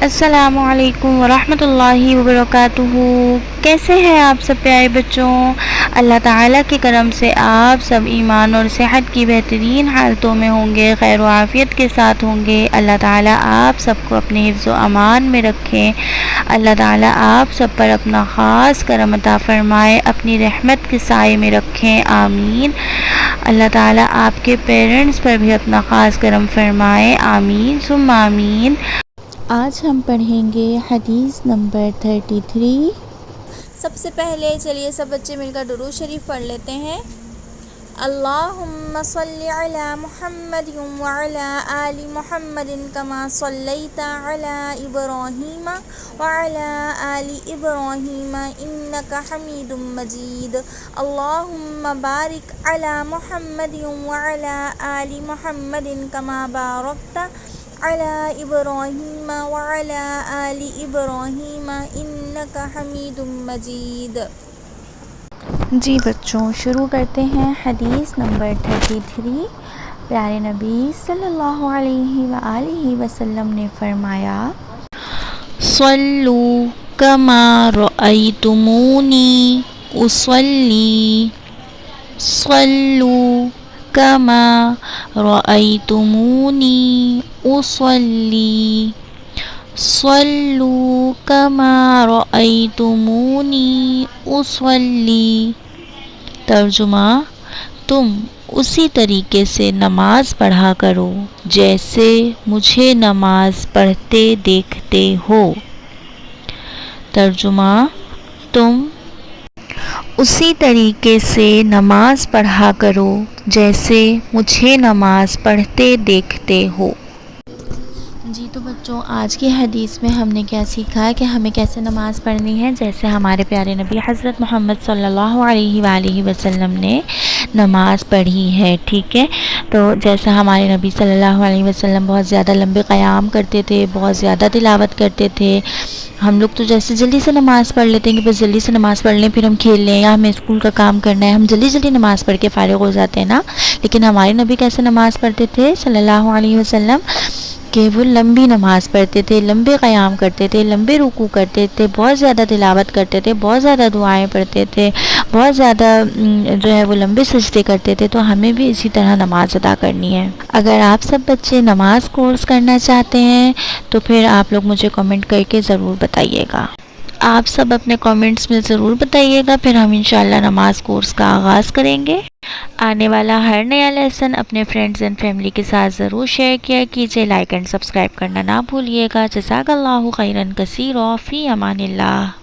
السلام علیکم ورحمۃ اللہ وبرکاتہ۔ کیسے ہیں آپ سب پیارے بچوں؟ اللہ تعالیٰ کے کرم سے آپ سب ایمان اور صحت کی بہترین حالتوں میں ہوں گے، خیر و عافیت کے ساتھ ہوں گے۔ اللہ تعالیٰ آپ سب کو اپنے حفظ و امان میں رکھیں۔ اللہ تعالیٰ آپ سب پر اپنا خاص کرم عطا فرمائے، اپنی رحمت کے سائے میں رکھیں، آمین۔ اللہ تعالیٰ آپ کے پیرنٹس پر بھی اپنا خاص کرم فرمائے، آمین ثم آمین۔ آج ہم پڑھیں گے حدیث نمبر 33۔ سب سے پہلے چلیے سب بچے مل کر درود شریف پڑھ لیتے ہیں۔ اللہم صلی علی محمد وعلی آل محمد کما صلیت علی ابراہیم وعلی آل ابراہیم انک حمید مجید۔ اللہم بارک علی محمد وعلی آل محمد کما بارکت علی ابراہیم وعلی آل ابراہیم انک حمید مجید۔ جی بچوں، شروع کرتے ہیں حدیث نمبر 33۔ پیارے نبی صلی اللہ علیہ وآلہ وسلم نے فرمایا، صلو کما رأیتمونی اصلی، صلو کما رأیتمونی اصلی، صلو کما رأیتمونی اصلی۔ ترجمہ، تم اسی طریقے سے نماز پڑھا کرو جیسے مجھے نماز پڑھتے دیکھتے ہو۔ ترجمہ، تم اسی طریقے سے نماز پڑھا کرو جیسے مجھے نماز پڑھتے دیکھتے ہو۔ جی تو بچوں، آج کی حدیث میں ہم نے کیا سیکھا ہے کہ ہمیں کیسے نماز پڑھنی ہے، جیسے ہمارے پیارے نبی حضرت محمد صلی اللہ علیہ وآلہ وسلم نے نماز پڑھی ہے، ٹھیک ہے۔ تو جیسے ہمارے نبی صلی اللہ علیہ وسلم بہت زیادہ لمبے قیام کرتے تھے، بہت زیادہ تلاوت کرتے تھے۔ ہم لوگ تو جیسے جلدی سے نماز پڑھ لیتے ہیں کہ بس جلدی سے نماز پڑھ لیں پھر ہم کھیل لیں یا ہمیں اسکول کا کام کرنا ہے، ہم جلدی جلدی نماز پڑھ کے فارغ ہو جاتے ہیں نا۔ لیکن ہمارے نبی کیسے نماز پڑھتے تھے صلی اللہ علیہ وسلم کہ وہ لمبی نماز پڑھتے تھے، لمبے قیام کرتے تھے، لمبے رکوع کرتے تھے، بہت زیادہ تلاوت کرتے تھے، بہت زیادہ دعائیں پڑھتے تھے، بہت زیادہ جو ہے وہ لمبے سجدے کرتے تھے۔ تو ہمیں بھی اسی طرح نماز ادا کرنی ہے۔ اگر آپ سب بچے نماز کورس کرنا چاہتے ہیں تو پھر آپ لوگ مجھے کمنٹ کر کے ضرور بتائیے گا۔ آپ سب اپنے کمنٹس میں ضرور بتائیے گا، پھر ہم انشاءاللہ نماز کورس کا آغاز کریں گے۔ آنے والا ہر نیا لیسن اپنے فرینڈز اینڈ فیملی کے ساتھ ضرور شیئر کیا کیجیے، لائک اینڈ سبسکرائب کرنا نہ بھولیے گا۔ جزاک اللہ خیرا کثیرا، فی امان اللہ۔